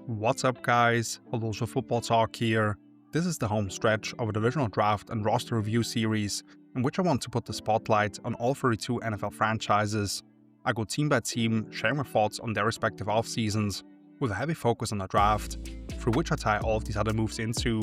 What's up guys, Alonso Footballtalk here. This is the home stretch of a divisional draft and roster review series in which I want to put the spotlight on all 32 NFL franchises. I go team by team, sharing my thoughts on their respective off-seasons, with a heavy focus on the draft, through which I tie all of these other moves into.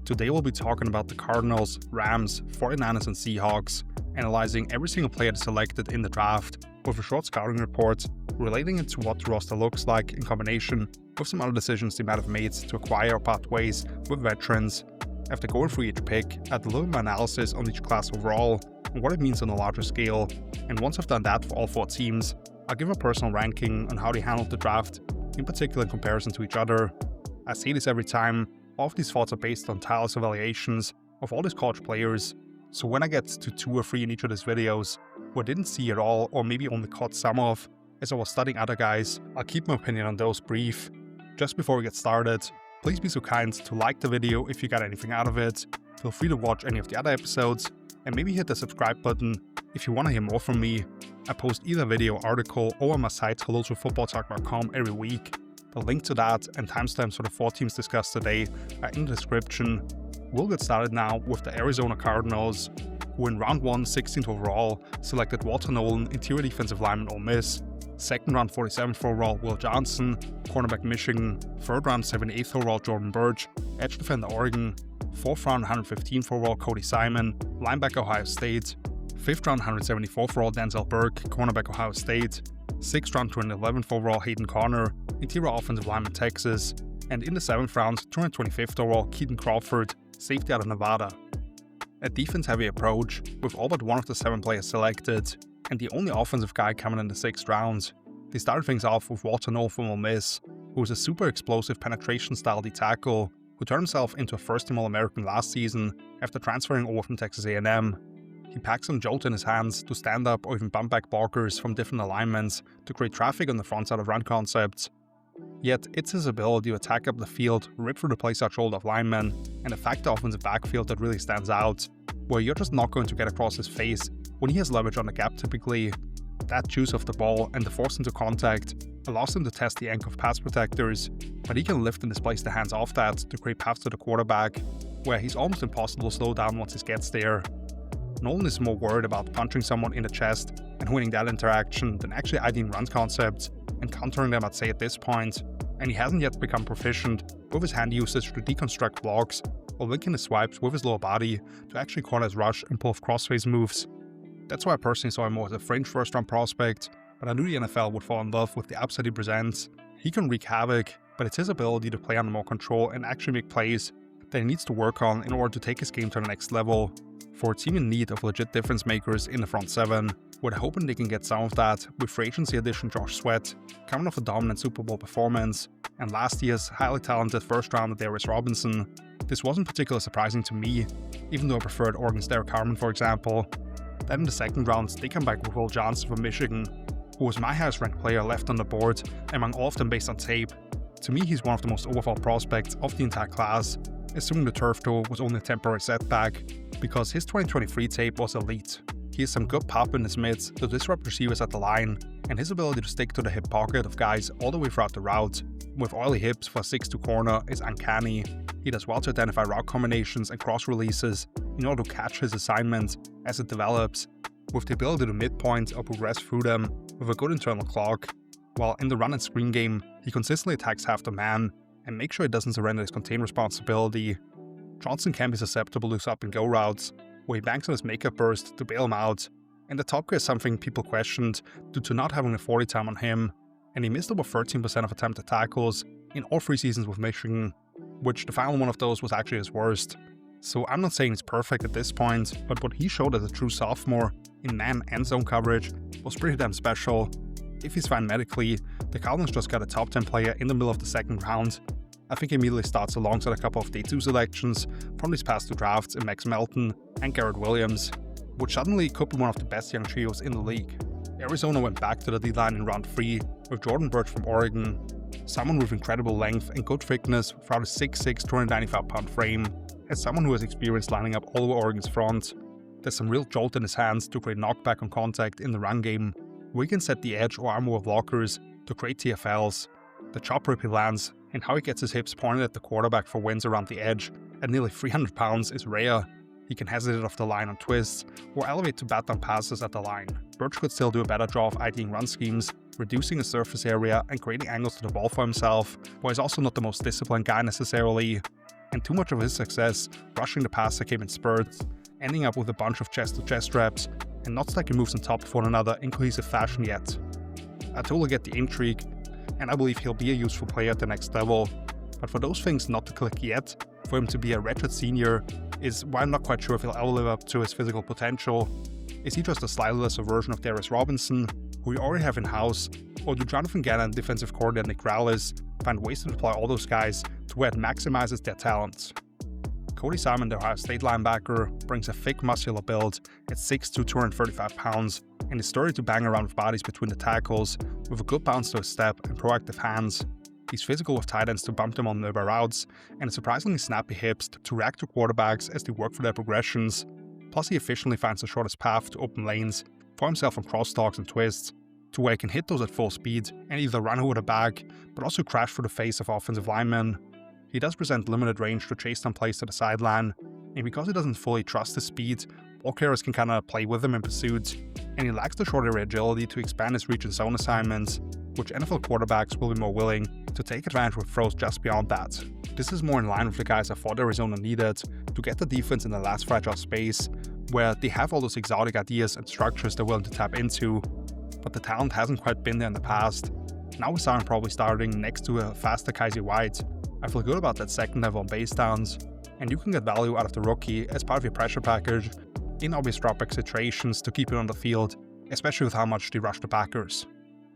Today we'll be talking about the Cardinals, Rams, 49ers and Seahawks, analyzing every single player selected in the draft, with a short scouting report, relating it to what the roster looks like in combination with some other decisions they might have made to acquire or part ways with veterans. After going through each pick, I add a little bit of analysis on each class overall and what it means on a larger scale, and once I've done that for all 4 teams, I'll give a personal ranking on how they handled the draft, in particular in comparison to each other. I say this every time, all of these thoughts are based on tireless evaluations of all these college players, so when I get to 2 or 3 in each of these videos, who I didn't see at all or maybe only caught some of, as I was studying other guys, I'll keep my opinion on those brief. Just before we get started, please be so kind to like the video if you got anything out of it, feel free to watch any of the other episodes, and maybe hit the subscribe button if you want to hear more from me. I post either video, article, or on my site hellotofootballtalk.com every week. The link to that and timestamps for the 4 teams discussed today are in the description. We'll get started now with the Arizona Cardinals, who in round 1, 16th overall, selected Walter Nolan, interior defensive lineman Ole Miss, 2nd round 47th overall Will Johnson, cornerback Michigan, 3rd round 78th overall Jordan Burch, edge defender Oregon, 4th round 115th overall Cody Simon, linebacker Ohio State, 5th round 174th overall Denzel Burke, cornerback Ohio State, 6th round 211th overall Hayden Conner, interior offensive lineman Texas, and in the 7th round 225th overall Keaton Crawford, safety out of Nevada. A defense-heavy approach, with all but one of the 7 players selected, and the only offensive guy coming in the 6th round. They started things off with Walter Nolan from Ole Miss, who was a super explosive penetration-style D-tackle who turned himself into a first-team All-American last season after transferring over from Texas A&M. He packs some jolt in his hands to stand up or even bump back blockers from different alignments to create traffic on the front side of run concepts. Yet, it's his ability to attack up the field, rip through the place out shoulder of linemen, and affect the offensive backfield that really stands out, where you're just not going to get across his face when he has leverage on the gap typically. That juice of the ball and the force into contact allows him to test the ankle of pass protectors, but he can lift and displace the hands off that to create paths to the quarterback, where he's almost impossible to slow down once he gets there. Nolan is more worried about punching someone in the chest and winning that interaction than actually ideating run concepts and countering them, I'd say, at this point, and he hasn't yet become proficient with his hand usage to deconstruct blocks or linking his swipes with his lower body to actually corner his rush and pull off crossface moves. That's why I personally saw him more as a fringe first-round prospect, but I knew the NFL would fall in love with the upside he presents. He can wreak havoc, but it's his ability to play under more control and actually make plays that he needs to work on in order to take his game to the next level. For a team in need of legit difference makers in the front 7, we're hoping they can get some of that with free agency addition Josh Sweat, coming off a dominant Super Bowl performance, and last year's highly talented first rounder Darius Robinson. This wasn't particularly surprising to me, even though I preferred Oregon's Derek Harmon, for example. Then in the 2nd round, they come back with Will Johnson from Michigan, who was my highest ranked player left on the board among all of them based on tape. To me, he's one of the most overthought prospects of the entire class, assuming the turf toe was only a temporary setback, because his 2023 tape was elite. He has some good pop in his mids to disrupt receivers at the line, and his ability to stick to the hip pocket of guys all the way throughout the route, with oily hips for a 6'2" corner, is uncanny. He does well to identify route combinations and cross releases in order to catch his assignment as it develops, with the ability to midpoint or progress through them with a good internal clock, while in the run and screen game, he consistently attacks half the man and makes sure he doesn't surrender his contain responsibility. Johnson can be susceptible to up and go routes, where he banks on his makeup burst to bail him out, and the top grade is something people questioned due to not having a 40 time on him, and he missed over 13% of attempted tackles in all 3 seasons with Michigan, which the final one of those was actually his worst. So I'm not saying he's perfect at this point, but what he showed as a true sophomore in man and zone coverage was pretty damn special. If he's fine medically, the Cardinals just got a top 10 player in the middle of the 2nd round. I think he immediately starts alongside a couple of Day 2 selections from these past 2 drafts in Max Melton and Garrett Williams, which suddenly could be one of the best young trios in the league. Arizona went back to the D-line in round 3 with Jordan Burch from Oregon, someone with incredible length and good thickness throughout a 6'6", 295-pound frame, as someone who has experience lining up all over Oregon's front. There's some real jolt in his hands to create knockback on contact in the run game, where he can set the edge or arm over blockers to create TFLs. The chop rip he lands and how he gets his hips pointed at the quarterback for wins around the edge at nearly 300 pounds is rare. He can hesitate off the line on twists or elevate to bat down passes at the line. Birch could still do a better job of IDing run schemes, reducing his surface area and creating angles to the ball for himself, but he's also not the most disciplined guy necessarily. And too much of his success rushing the passer came in spurts, ending up with a bunch of chest-to-chest reps and not stacking moves on top of one another in cohesive fashion yet. I totally get the intrigue, and I believe he'll be a useful player at the next level, but for those things not to click yet, for him to be a redshirt senior is why I'm not quite sure if he'll ever live up to his physical potential. Is he just a slightly lesser version of Darius Robinson, who we already have in-house, or do Jonathan Gannon, defensive coordinator Nick Rallis, find ways to deploy all those guys to where it maximizes their talents? Cody Simon, the Ohio State linebacker, brings a thick, muscular build at 6'2", 235 pounds, and is sturdy to bang around with bodies between the tackles, with a good bounce to his step and proactive hands. He's physical with tight ends to bump them on their routes, and surprisingly snappy hips to react to quarterbacks as they work for their progressions. Plus, he efficiently finds the shortest path to open lanes for himself on crosstalks and twists, to where he can hit those at full speed and either run over the back, but also crash through the face of offensive linemen. He does present limited range to chase down plays to the sideline, and because he doesn't fully trust his speed, ball carriers can kinda play with him in pursuit, and he lacks the short area agility to expand his reach and zone assignments, which NFL quarterbacks will be more willing to take advantage with throws just beyond that. This is more in line with the guys I thought Arizona needed to get the defense in the last fragile space, where they have all those exotic ideas and structures they're willing to tap into, but the talent hasn't quite been there in the past. Now with Simon probably starting next to a faster Kaiser White, I feel good about that second level on base downs, and you can get value out of the rookie as part of your pressure package in obvious dropback situations to keep it on the field, especially with how much they rush the backers.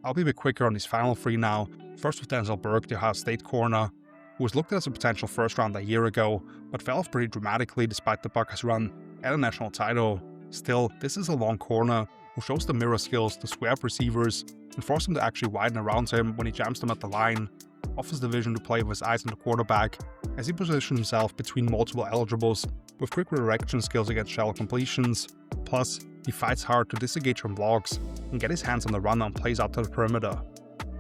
I'll be a bit quicker on these final three now, first with Denzel Burke, the Ohio State corner, who was looked at as a potential first round a year ago, but fell off pretty dramatically despite the Buckeyes' run at a national title. Still, this is a long corner who shows the mirror skills to square up receivers and force them to actually widen around him when he jams them at the line, offers the vision to play with his eyes on the quarterback as he positions himself between multiple eligibles with quick redirection skills against shallow completions. Plus, he fights hard to disengage from blocks and get his hands on the run on plays out to the perimeter.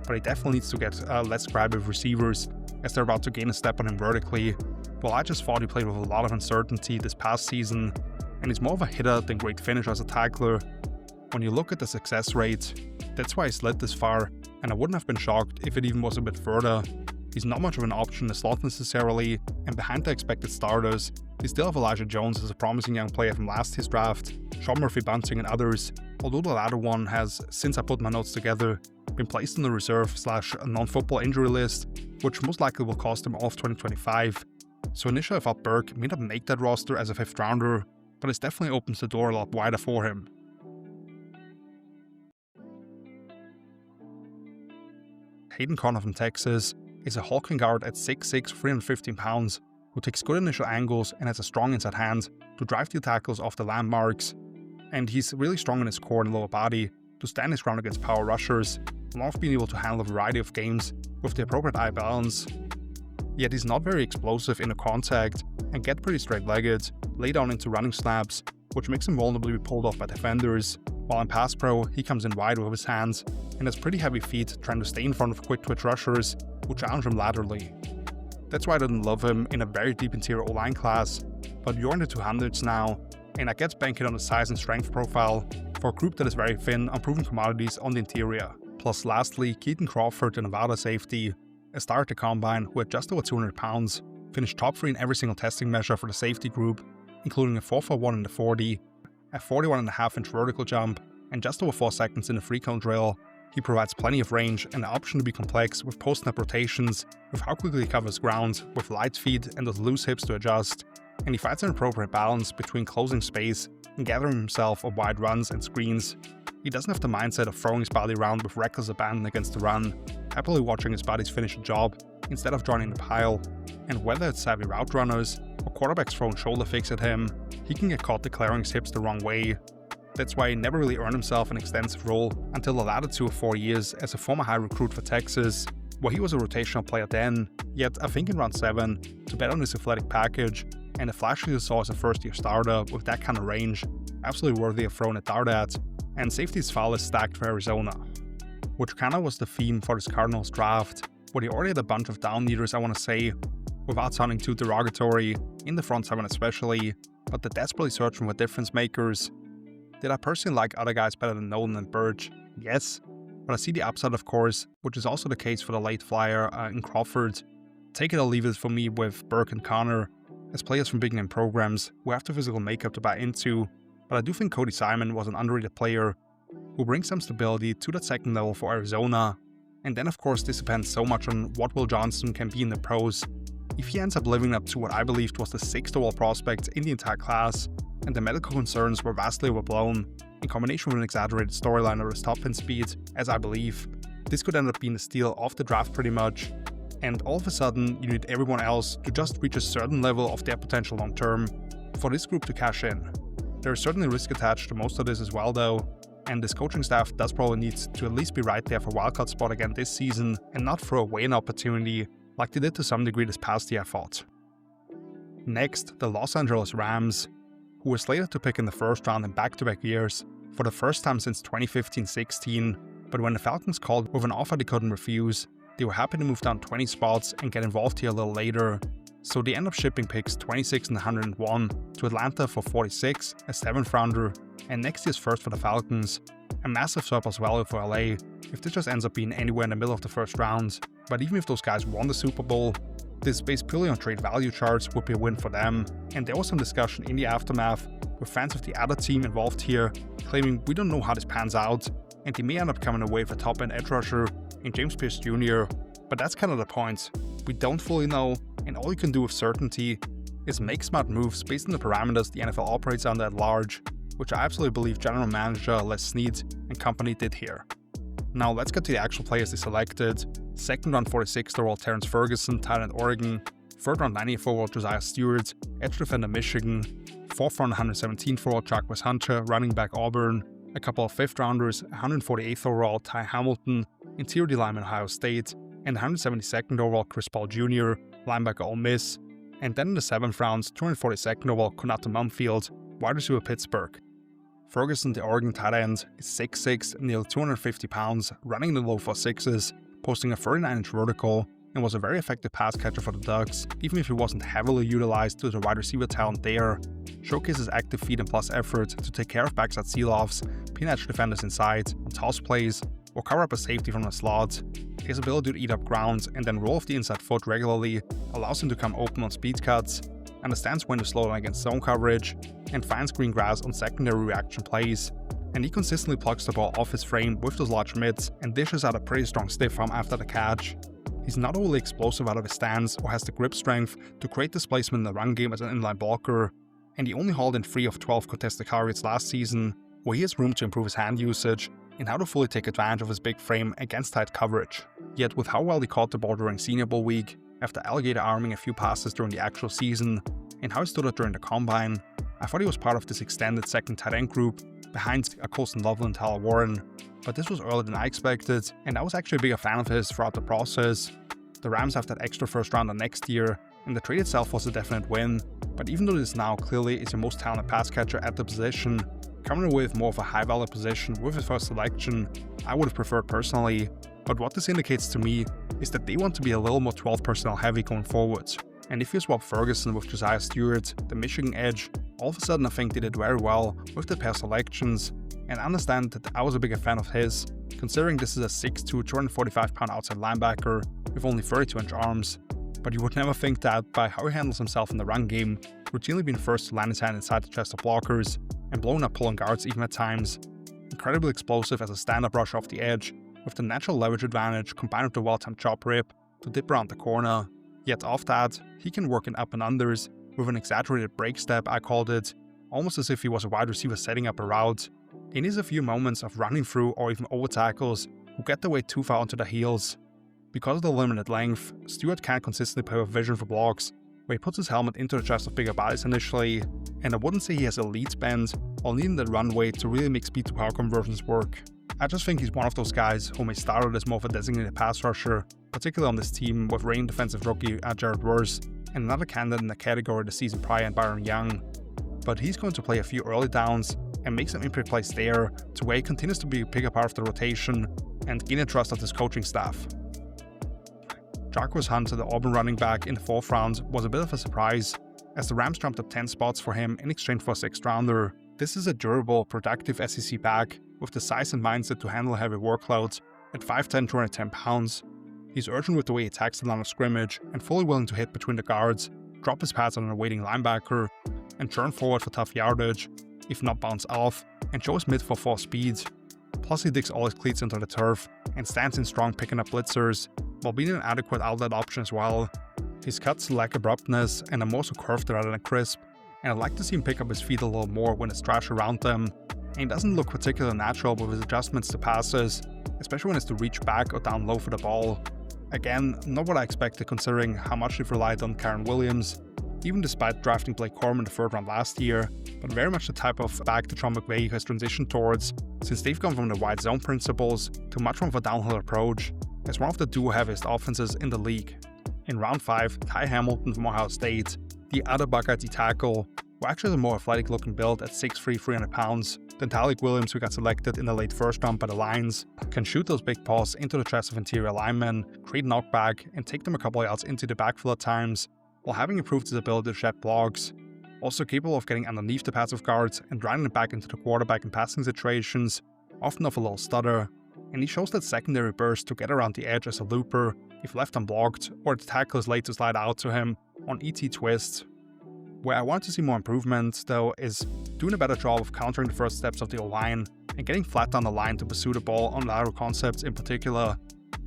But he definitely needs to get less grabby with receivers as they're about to gain a step on him vertically. Well, I just thought he played with a lot of uncertainty this past season, and he's more of a hitter than great finisher as a tackler. When you look at the success rate, that's why he slid this far, and I wouldn't have been shocked if it even was a bit further. He's not much of an option in the slot necessarily, and behind the expected starters, they still have Elijah Jones as a promising young player from last year's draft, Sean Murphy-Bunting and others, although the latter one has, since I put my notes together, been placed on the reserve/non-football injury list, which most likely will cost him all of 2025. So initially I thought Burke may not make that roster as a 5th rounder, but it definitely opens the door a lot wider for him. Hayden Conner from Texas is a hulking guard at 6'6", 315 pounds, who takes good initial angles and has a strong inside hand to drive the tackles off the landmarks. And he's really strong in his core and lower body to stand his ground against power rushers, along with being able to handle a variety of games with the appropriate eye balance. Yet he's not very explosive in a contact and get pretty straight-legged, lay down into running slabs, which makes him vulnerable to be pulled off by defenders, while in pass pro he comes in wide with his hands and has pretty heavy feet trying to stay in front of quick twitch rushers who challenge him laterally. That's why I didn't love him in a very deep interior O-line class, but you're in the 200s now, and I get banking on the size and strength profile for a group that is very thin on proven commodities on the interior. Plus lastly, Keaton Crawford, the Nevada safety, a star at the combine who at just over 200 pounds, finished top 3 in every single testing measure for the safety group, including a 4.41 in the 40, a 41.5-inch vertical jump, and just over 4 seconds in the free-cone drill. He provides plenty of range and the option to be complex with post-snap rotations, with how quickly he covers ground, with light feet and those loose hips to adjust, and he finds an appropriate balance between closing space and gathering himself on wide runs and screens. He doesn't have the mindset of throwing his body around with reckless abandon against the run, happily watching his buddies finish the job instead of joining the pile, and whether it's savvy route runners or quarterbacks throwing shoulder fakes at him, he can get caught declaring his hips the wrong way. That's why he never really earned himself an extensive role until the latter 2 or 4 years as a former high recruit for Texas, where he was a rotational player then, yet I think in round 7, to bet on his athletic package and the flash you saw as a first-year starter with that kind of range, absolutely worthy of throwing a dart at, and safety's foul is stacked for Arizona. Which kinda was the theme for this Cardinals draft, where he already had a bunch of down leaders, I want to say, without sounding too derogatory, in the front seven especially, but they're desperately searching for difference makers. Did I personally like other guys better than Nolan and Birch? Yes, but I see the upside of course, which is also the case for the late flyer in Crawford. Take it or leave it for me with Burke and Connor, as players from big name programs who have the physical makeup to buy into, but I do think Cody Simon was an underrated player who brings some stability to that second level for Arizona. And then of course this depends so much on what Will Johnson can be in the pros. If he ends up living up to what I believed was the 6th overall prospect in the entire class, and the medical concerns were vastly overblown, in combination with an exaggerated storyline of his top end speed, as I believe, this could end up being the steal of the draft pretty much, and all of a sudden you need everyone else to just reach a certain level of their potential long term for this group to cash in. There is certainly risk attached to most of this as well though, and this coaching staff does probably need to at least be right there for wildcard spot again this season and not throw away an opportunity like they did to some degree this past year I thought. Next, the Los Angeles Rams, who were slated to pick in the first round in back-to-back years for the first time since 2015-16, but when the Falcons called with an offer they couldn't refuse, they were happy to move down 20 spots and get involved here a little later. So they end up shipping picks 26 and 101 to Atlanta for 46, a 7th rounder, and next year's first for the Falcons. A massive surplus value for LA if this just ends up being anywhere in the middle of the first round. But even if those guys won the Super Bowl, this based purely on trade value charts would be a win for them. And there was some discussion in the aftermath with fans of the other team involved here, claiming we don't know how this pans out, and they may end up coming away with a top-end edge rusher in James Pierce Jr. But that's kind of the point. We don't fully know, and all you can do with certainty is make smart moves based on the parameters the NFL operates under at large, which I absolutely believe General Manager Les Snead and company did here. Now let's get to the actual players they selected. 2nd round 46th overall Terrence Ferguson, tight end Oregon. 3rd round 90th overall Josiah Stewart, edge defender Michigan. 4th round 117th overall Jarquez Hunter, running back Auburn. A couple of 5th rounders, 148th overall Ty Hamilton, interior D lineman Ohio State. And 172nd overall Chris Paul Jr., linebacker Ole Miss. And then in the 7th round, 242nd overall Konata Mumfield, wide receiver Pittsburgh. Ferguson, the Oregon tight end, is 6'6", nearly 250 pounds, running in the low 4.6s, posting a 39-inch vertical, and was a very effective pass catcher for the Ducks, even if he wasn't heavily utilized due to the wide receiver talent there. Showcases active feet and plus effort to take care of backside seal-offs, pin edge defenders inside, on toss plays, or cover up a safety from the slot. His ability to eat up ground and then roll off the inside foot regularly allows him to come open on speed cuts, understands when to slow down against zone coverage, and finds green grass on secondary reaction plays. And he consistently plucks the ball off his frame with those large mids and dishes out a pretty strong stiff arm after the catch. He's not overly explosive out of his stance or has the grip strength to create displacement in the run game as an inline blocker, and he only hauled in 3 of 12 contested targets last season, where he has room to improve his hand usage and how to fully take advantage of his big frame against tight coverage. Yet with how well he caught the ball during Senior Bowl week, after alligator arming a few passes during the actual season, and how he stood out during the combine, I thought he was part of this extended second tight end group behind Colston Lovell and Tyler Warren, but this was earlier than I expected, and I was actually a bigger fan of his throughout the process. The Rams have that extra first rounder next year, and the trade itself was a definite win, but even though this now clearly is your most talented pass catcher at the position, coming away with more of a high value position with his first selection, I would have preferred personally, but what this indicates to me is that they want to be a little more 12 personnel heavy going forward. And if you swap Ferguson with Josiah Stewart, the Michigan edge, all of a sudden I think they did very well with the pair selections, and understand that I was a bigger fan of his, considering this is a 6'2", 245-pound outside linebacker with only 32-inch arms. But you would never think that by how he handles himself in the run game, routinely being first to land his hand inside the chest of blockers, and blowing up pulling guards even at times. Incredibly explosive as a stand-up rush off the edge, with the natural leverage advantage combined with the well-timed chop rip to dip around the corner. Yet off that, he can work in up and unders with an exaggerated break step, I called it, almost as if he was a wide receiver setting up a route. He needs a few moments of running through or even over tackles who get their way too far onto the heels. Because of the limited length, Stewart can't consistently play with vision for blocks, where he puts his helmet into the chest of bigger bodies initially, and I wouldn't say he has elite bend or needing the runway to really make speed to power conversions work. I just think he's one of those guys who may start out as more of a designated pass rusher, particularly on this team with reigning defensive rookie Jared Verse, and another candidate in the category the season prior in Byron Young. But he's going to play a few early downs and make some impact plays there to where he continues to be a bigger part of the rotation and gain the trust of his coaching staff. Jarquez Hunter, the Auburn running back in the 4th round, was a bit of a surprise, as the Rams jumped up 10 spots for him in exchange for a 6th rounder. This is a durable, productive SEC back with the size and mindset to handle heavy workloads. At 5'10", 210 pounds, he's urgent with the way he attacks the line of scrimmage and fully willing to hit between the guards, drop his pads on an awaiting linebacker, and churn forward for tough yardage, if not bounce off, and show his mid for 4 speed. Plus he digs all his cleats into the turf and stands in strong picking up blitzers, while being an adequate outlet option as well. His cuts lack abruptness and are more so curved rather than crisp, and I'd like to see him pick up his feet a little more when it's trash around them, and he doesn't look particularly natural with his adjustments to passes, especially when it's to reach back or down low for the ball. Again, not what I expected considering how much they've relied on Kyren Williams, even despite drafting Blake Corum in the 3rd round last year, but very much the type of back that Sean McVay has transitioned towards, since they've gone from the wide zone principles to much more of a downhill approach, as one of the 2 heaviest offenses in the league. In round 5, Ty Hamilton from Ohio State, the other Buckeye tackle, who actually has a more athletic looking build at 6'3", 300 pounds than Tyreek Williams, who got selected in the late 1st round by the Lions, can shoot those big paws into the chest of interior linemen, create knockback, and take them a couple of yards into the backfield at times, while having improved his ability to shed blocks. Also capable of getting underneath the pads of guards and driving it back into the quarterback in passing situations, often off a little stutter, and he shows that secondary burst to get around the edge as a looper if left unblocked, or the tackle is late to slide out to him on ET twists. Where I want to see more improvement, though, is doing a better job of countering the first steps of the O-line and getting flat down the line to pursue the ball on lateral concepts in particular,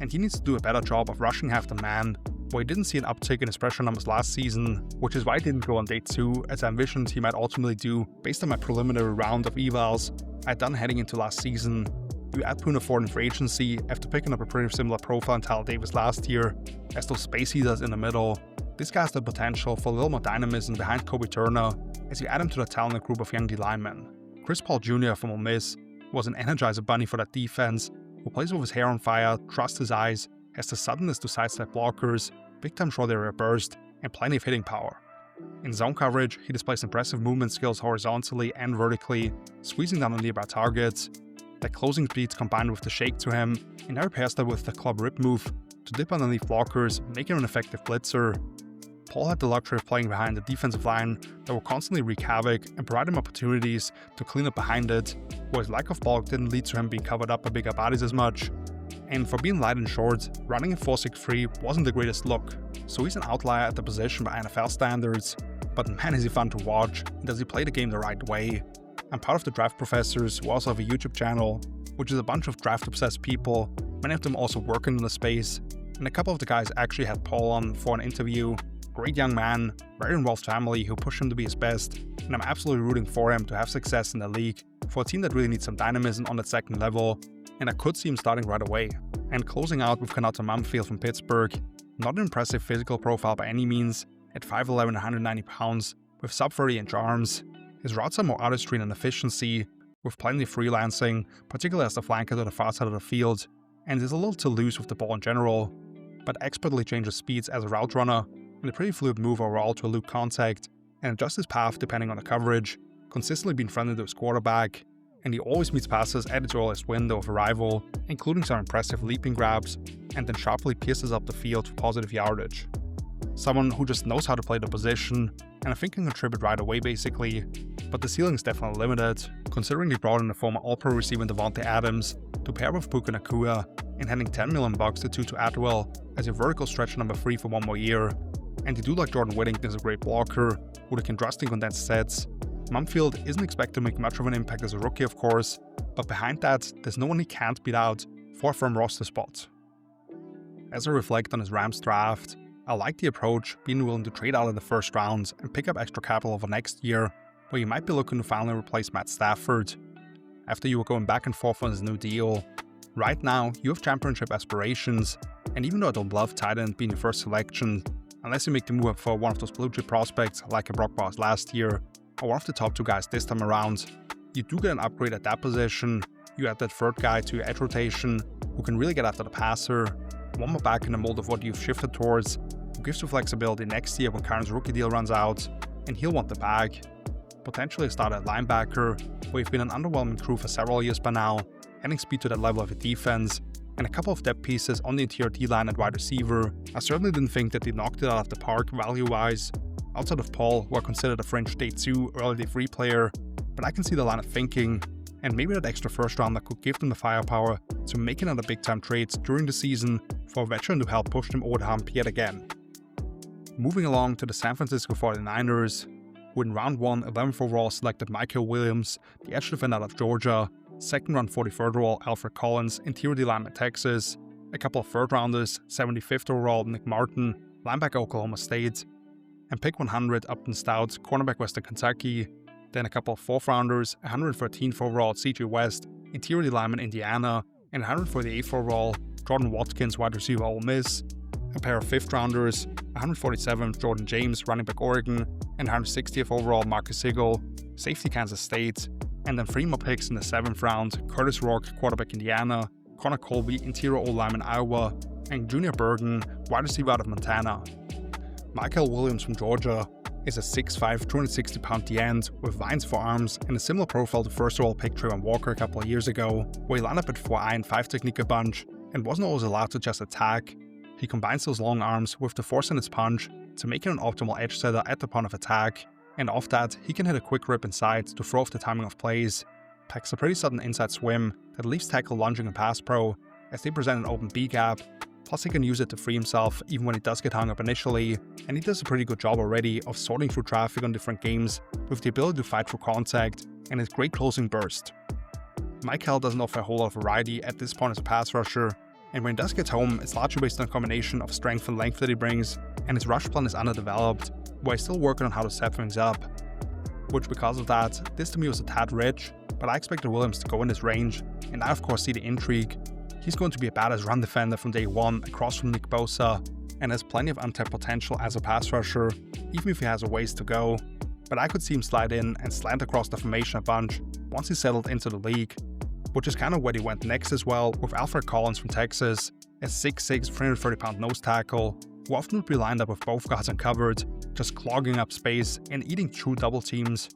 and he needs to do a better job of rushing half the man, where he didn't see an uptick in his pressure numbers last season, which is why he didn't go on day 2 as I envisioned he might ultimately do based on my preliminary round of evals I'd done heading into last season. You add Poona Ford in free agency after picking up a pretty similar profile in Tyler Davis last year, as those space eaters in the middle. This guy has the potential for a little more dynamism behind Kobe Turner as you add him to the talented group of young D linemen. Chris Paul Jr. from Ole Miss was an energizer bunny for that defense, who plays with his hair on fire, trusts his eyes, has the suddenness to sidestep blockers, big time short area burst, and plenty of hitting power. In zone coverage, he displays impressive movement skills horizontally and vertically, squeezing down on nearby targets. That closing speed combined with the shake to him, he now pairs that with the club rip move to dip underneath blockers, making him an effective blitzer. Paul had the luxury of playing behind the defensive line that will constantly wreak havoc and provide him opportunities to clean up behind it, where his lack of bulk didn't lead to him being covered up by bigger bodies as much. And for being light and short, running a 4.63 wasn't the greatest look, so he's an outlier at the position by NFL standards. But man is he fun to watch, and does he play the game the right way. I'm part of the Draft Professors, who also have a YouTube channel, which is a bunch of draft-obsessed people, many of them also working in the space, and a couple of the guys actually had Paul on for an interview. Great young man, very involved family who pushed him to be his best, and I'm absolutely rooting for him to have success in the league, for a team that really needs some dynamism on that 2nd level, and I could see him starting right away. And closing out with Kanata Mumfield from Pittsburgh, not an impressive physical profile by any means, at 5'11", 190 pounds, with sub-30-inch arms. His routes are more artistry than efficiency, with plenty of freelancing, particularly as the flanker to the far side of the field, and is a little too loose with the ball in general, but expertly changes speeds as a route runner, and a pretty fluid move overall to elude contact, and adjust his path depending on the coverage, consistently being friendly to his quarterback, and he always meets passes at its earliest window of arrival, including some impressive leaping grabs, and then sharply pierces up the field for positive yardage. Someone who just knows how to play the position, and I think can contribute right away basically, but the ceiling is definitely limited, considering they brought in a former All-Pro receiver Devontae Adams to pair with Puka Nacua, and handing $10 million to Tutu Atwell as a vertical stretch number 3 for 1 more year. And they do like Jordan Whittington is a great blocker, who they can trust in condensed sets. Mumfield isn't expected to make much of an impact as a rookie of course, but behind that, there's no one he can't beat out for a firm roster spot. As I reflect on his Rams draft, I like the approach, being willing to trade out in the 1st round and pick up extra capital for next year, where you might be looking to finally replace Matt Stafford. After you were going back and forth on his new deal, right now you have championship aspirations, and even though I don't love tight end being your first selection, unless you make the move up for one of those blue chip prospects like a Brock Bowers last year, or one of the top 2 guys this time around, you do get an upgrade at that position. You add that 3rd guy to your edge rotation, who can really get after the passer, one more back in the mold of what you've shifted towards, who gives you flexibility next year when Kyren's rookie deal runs out, and he'll want the bag. Potentially start at linebacker, where you've been an underwhelming crew for several years by now, adding speed to that level of your defense, and a couple of depth pieces on the interior D-line and wide receiver, I certainly didn't think that they knocked it out of the park value-wise. Outside of Paul, who are considered a fringe day 2, early day 3 player, but I can see the line of thinking, and maybe that extra first rounder could give them the firepower to make another big-time trades during the season for a veteran to help push them over the hump yet again. Moving along to the San Francisco 49ers, who in round 1, 11th overall selected Michael Williams, the edge defender out of Georgia, 2nd round 43rd overall Alfred Collins, interior D-lineman Texas, a couple of 3rd rounders, 75th overall Nick Martin, linebacker Oklahoma State, and pick 100 Upton Stout, cornerback Western Kentucky, then a couple of 4th rounders, 113th overall CJ West, interior D-lineman Indiana, and 148th overall Jordan Watkins, wide receiver Ole Miss, a pair of 5th rounders, 147th Jordan James, running back Oregon, and 160th overall Marcus Sigel, safety Kansas State, and then 3 more picks in the 7th round, Curtis Rourke, quarterback Indiana, Connor Colby, interior O-lineman Iowa, and Junior Bergen, wide receiver out of Montana. Michael Williams from Georgia is a 6'5", 260-pound D-end with vines for arms and a similar profile to first overall pick Trayvon Walker a couple of years ago, where he lined up at 4-eye and 5 technique a bunch and wasn't always allowed to just attack. He combines those long arms with the force in his punch to make him an optimal edge setter at the point of attack, and off that, he can hit a quick rip inside to throw off the timing of plays. Packs a pretty sudden inside swim that leaves tackle lunging and pass pro as they present an open B gap, plus he can use it to free himself even when he does get hung up initially, and he does a pretty good job already of sorting through traffic on different games with the ability to fight for contact and his great closing burst. Michael doesn't offer a whole lot of variety at this point as a pass rusher, and when he does get home, it's largely based on a combination of strength and length that he brings, and his rush plan is underdeveloped, where he's still working on how to set things up. Which, because of that, this to me was a tad rich, but I expected Williams to go in this range, and I of course see the intrigue. He's going to be a badass run defender from day 1 across from Nick Bosa, and has plenty of untapped potential as a pass rusher, even if he has a ways to go. But I could see him slide in and slant across the formation a bunch once he settled into the league, which is kind of where he went next as well, with Alfred Collins from Texas, a 6'6", 330-pound nose tackle, who often would be lined up with both guards uncovered, just clogging up space and eating true double teams,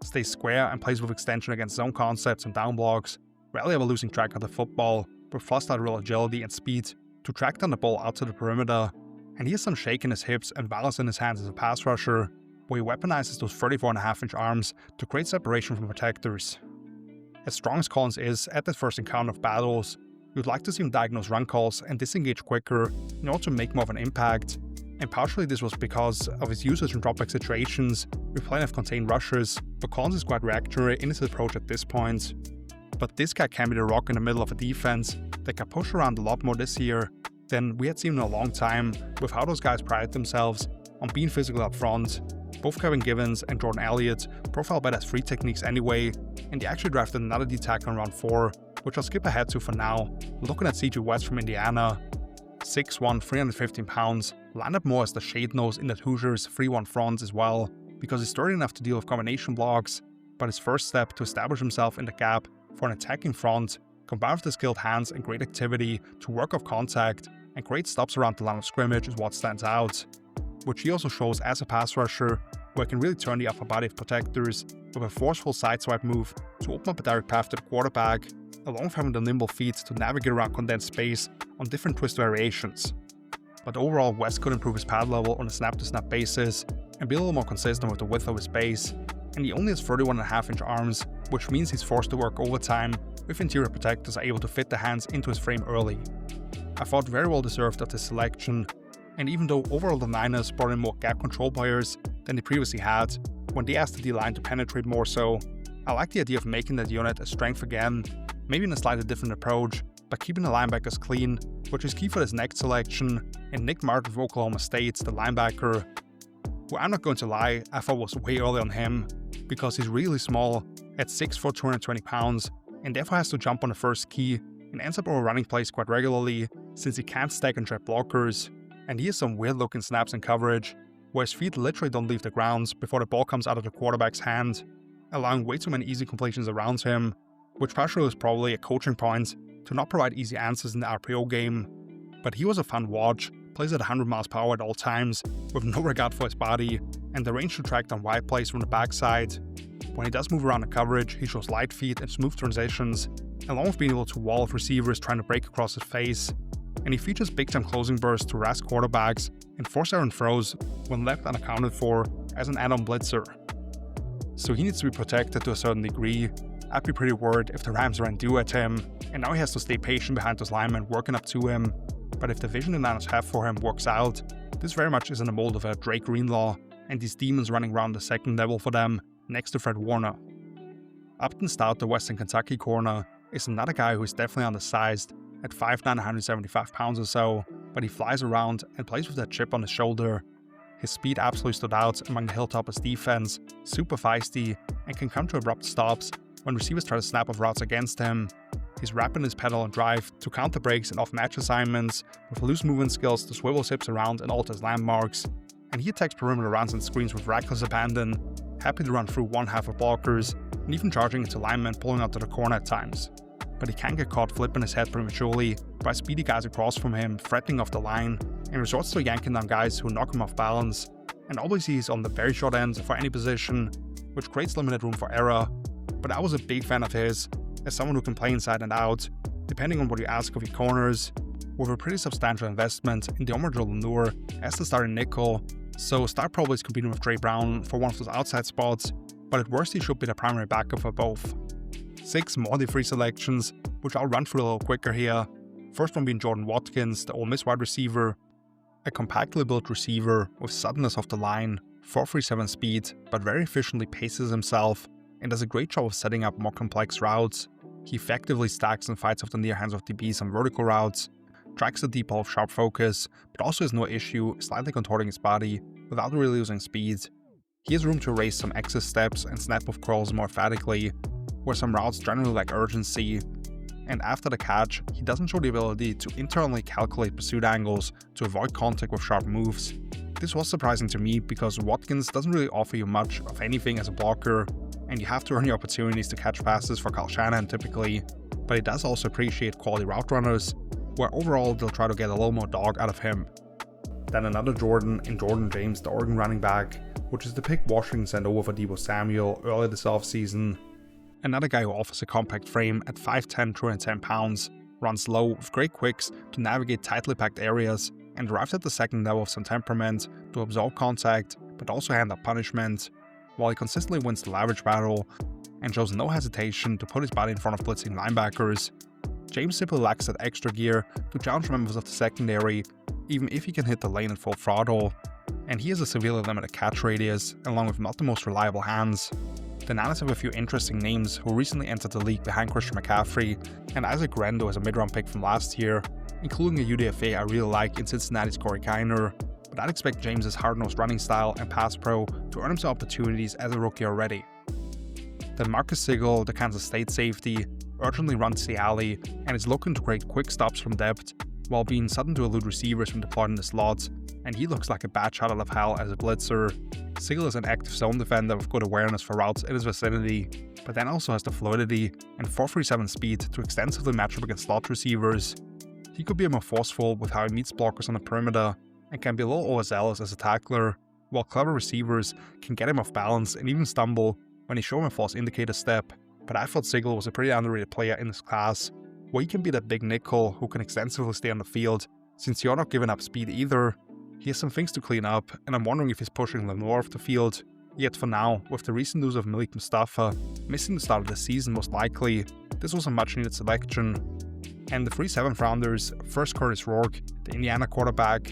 stays square and plays with extension against zone concepts and down blocks, rarely ever losing track of the football, but flush out real agility and speed to track down the ball out to the perimeter, and he has some shake in his hips and balance in his hands as a pass rusher, where he weaponizes those 34.5-inch arms to create separation from protectors. As strong as Collins is at that first encounter of battles, you'd like to see him diagnose run calls and disengage quicker in order to make more of an impact, and partially this was because of his usage in dropback situations with plenty of contained rushes, but Collins is quite reactionary in his approach at this point. But this guy can be the rock in the middle of a defense that can push around a lot more this year than we had seen in a long time, with how those guys pride themselves on being physical up front. Both Kevin Givens and Jordan Elliott profile better as free techniques anyway, and they actually drafted another D tackle in round 4, which I'll skip ahead to for now, looking at CJ West from Indiana. 6'1", 315 pounds, lined up more as the shade nose in that Hoosiers 3-1 front as well, because he's sturdy enough to deal with combination blocks, but his first step to establish himself in the gap for an attacking front, combined with the skilled hands and great activity to work off contact and great stops around the line of scrimmage is what stands out, which he also shows as a pass rusher, where he can really turn the upper body of protectors with a forceful sideswipe move to open up a direct path to the quarterback, along with having the nimble feet to navigate around condensed space on different twist variations. But overall, West could improve his pad level on a snap-to-snap basis and be a little more consistent with the width of his base, and he only has 31.5-inch arms, which means he's forced to work overtime if interior protectors are able to fit the hands into his frame early. I thought very well deserved of this selection, and even though overall the Niners brought in more gap control players than they previously had, when they asked the D-line to penetrate more so, I like the idea of making that unit a strength again, maybe in a slightly different approach, but keeping the linebackers clean, which is key for this next selection, and Nick Martin of Oklahoma State, the linebacker, who I'm not going to lie, I thought was way early on him, because he's really small, at 6'4", 220 pounds, and therefore has to jump on the first key, and ends up overrunning plays quite regularly, since he can't stack and trap blockers, and he has some weird looking snaps and coverage, where his feet literally don't leave the ground before the ball comes out of the quarterback's hand, allowing way too many easy completions around him, which partially was probably a coaching point to not provide easy answers in the RPO game. But he was a fun watch, plays at 100 miles per hour at all times, with no regard for his body, and the range to track down wide plays from the backside. When he does move around the coverage, he shows light feet and smooth transitions, along with being able to wall off receivers trying to break across his face, and he features big-time closing bursts to harass quarterbacks and force errant throws when left unaccounted for as an add-on blitzer. So he needs to be protected to a certain degree. I'd be pretty worried if the Rams ran due at him, and now he has to stay patient behind those linemen working up to him. But if the vision the Niners have for him works out, this very much is in the mold of a Drake Greenlaw and these demons running around the second level for them next to Fred Warner. Upton Stout, the Western Kentucky corner, is another guy who is definitely undersized at 5'9", 175 pounds or so, but he flies around and plays with that chip on his shoulder. His speed absolutely stood out among the Hilltoppers defense, super feisty, and can come to abrupt stops when receivers try to snap off routes against him. He's rapid in his pedal and drive to counter breaks and off-match assignments, with loose movement skills to swivel his hips around and alter his landmarks, and he attacks perimeter runs and screens with reckless abandon, happy to run through one half of blockers, and even charging into linemen pulling out to the corner at times. But he can get caught flipping his head prematurely by speedy guys across from him, threatening off the line, and resorts to yanking down guys who knock him off balance, and obviously he's on the very short end for any position, which creates limited room for error. But I was a big fan of his, as someone who can play inside and out, depending on what you ask of your corners, with a pretty substantial investment in the Omar Lenoir as the starting nickel, so Stout probably is competing with Trey Brown for one of those outside spots, but at worst he should be the primary backup for both. 6 more free selections, which I'll run through a little quicker here. First one being Jordan Watkins, the Ole Miss wide receiver, a compactly built receiver with suddenness off the line, 4.37 speed, but very efficiently paces himself and does a great job of setting up more complex routes. He effectively stacks and fights off the near hands of DBs on vertical routes, tracks the deep ball with sharp focus, but also has no issue slightly contorting his body without really losing speed. He has room to erase some excess steps and snap off curls more emphatically, where some routes generally lack urgency, and after the catch, he doesn't show the ability to internally calculate pursuit angles to avoid contact with sharp moves. This was surprising to me because Watkins doesn't really offer you much of anything as a blocker, and you have to earn your opportunities to catch passes for Kyle Shanahan typically, but he does also appreciate quality route runners, where overall they'll try to get a little more dog out of him. Then another Jordan in Jordan James, the Oregon running back, which is the pick Washington sent over for Deebo Samuel earlier this offseason. Another guy who offers a compact frame at 5'10", 210 pounds, runs low with great quicks to navigate tightly packed areas, and arrives at the second level with some temperament to absorb contact, but also hand up punishment, while he consistently wins the leverage battle and shows no hesitation to put his body in front of blitzing linebackers. James simply lacks that extra gear to challenge members of the secondary, even if he can hit the lane at full throttle, and he has a severely limited catch radius, along with not the most reliable hands. The Niners have a few interesting names who recently entered the league behind Christian McCaffrey, and Isaac Rendo as a mid-round pick from last year, including a UDFA I really like in Cincinnati's Corey Kiner, but I'd expect James's hard-nosed running style and pass pro to earn him some opportunities as a rookie already. Then Marcus Sigel, the Kansas State safety, urgently runs the alley and is looking to create quick stops from depth, while being sudden to elude receivers when deployed in the slot, and he looks like a bat shot out of hell as a blitzer. Sigel is an active zone defender with good awareness for routes in his vicinity, but then also has the fluidity and 4.37 speed to extensively match up against slot receivers. He could be more forceful with how he meets blockers on the perimeter, and can be a little overzealous as a tackler, while clever receivers can get him off balance and even stumble when he show him a false indicator step. But I thought Sigel was a pretty underrated player in this class, where he can be that big nickel who can extensively stay on the field, since you're not giving up speed either. He has some things to clean up, and I'm wondering if he's pushing Lenoir off the field. Yet for now, with the recent news of Malik Mustafa missing the start of the season most likely, this was a much needed selection. And the 3 7th rounders, first Curtis Rourke, the Indiana quarterback,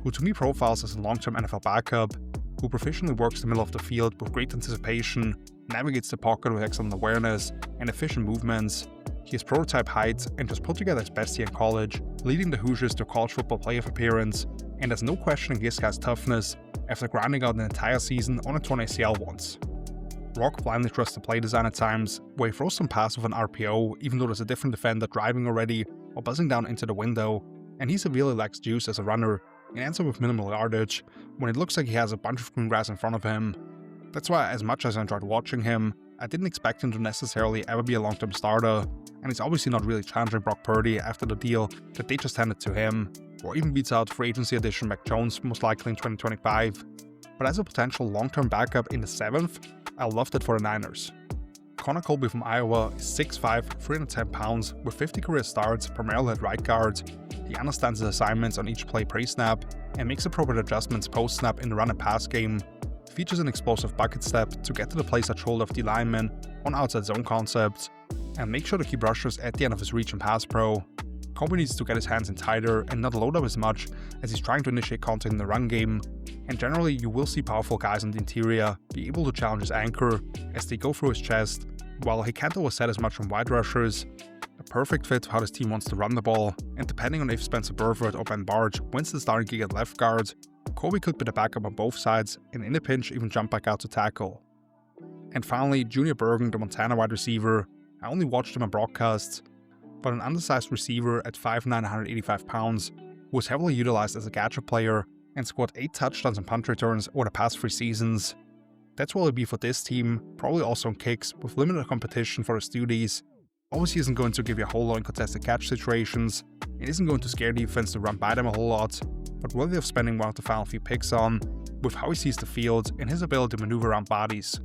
who to me profiles as a long-term NFL backup, who proficiently works the middle of the field with great anticipation, navigates the pocket with excellent awareness and efficient movements. He has prototype height and just put together his best year in college, leading the Hoosiers to a college football playoff appearance, and there's no questioning this guy's toughness after grinding out an entire season on a torn ACL once. Rock blindly trusts the play design at times, where he throws some pass with an RPO even though there's a different defender driving already or buzzing down into the window, and he severely lacks juice as a runner and ends up with minimal yardage when it looks like he has a bunch of green grass in front of him. That's why, as much as I enjoyed watching him, I didn't expect him to necessarily ever be a long-term starter, and he's obviously not really challenging Brock Purdy after the deal that they just handed to him, or even beats out free agency addition Mac Jones most likely in 2025. But as a potential long-term backup in the 7th, I loved it for the Niners. Connor Colby from Iowa is 6'5", 310 pounds, with 50 career starts, primarily at right guard. He understands his assignments on each play pre-snap, and makes appropriate adjustments post-snap in the run and pass game. Features an explosive bucket step to get to the place at shoulder of the lineman on outside zone concepts, and make sure to keep rushers at the end of his reach and pass pro. Colby needs to get his hands in tighter and not load up as much as he's trying to initiate contact in the run game, and generally you will see powerful guys on the interior be able to challenge his anchor as they go through his chest, while he can't always set as much from wide rushers. A perfect fit for how this team wants to run the ball, and depending on if Spencer Burford or Ben Barge wins the starting gig at left guard, Colby could be the backup on both sides and in a pinch even jump back out to tackle. And finally, Junior Bergen, the Montana wide receiver. I only watched him on broadcasts, but an undersized receiver at 5'9", 185 pounds, who was heavily utilized as a gadget player and scored 8 touchdowns and punt returns over the past 3 seasons. That's what it'll be for this team, probably also on kicks, with limited competition for his duties. Obviously isn't going to give you a whole lot in contested catch situations, and isn't going to scare defense to run by them a whole lot, but worthy of spending one of the final few picks on, with how he sees the field and his ability to maneuver around bodies.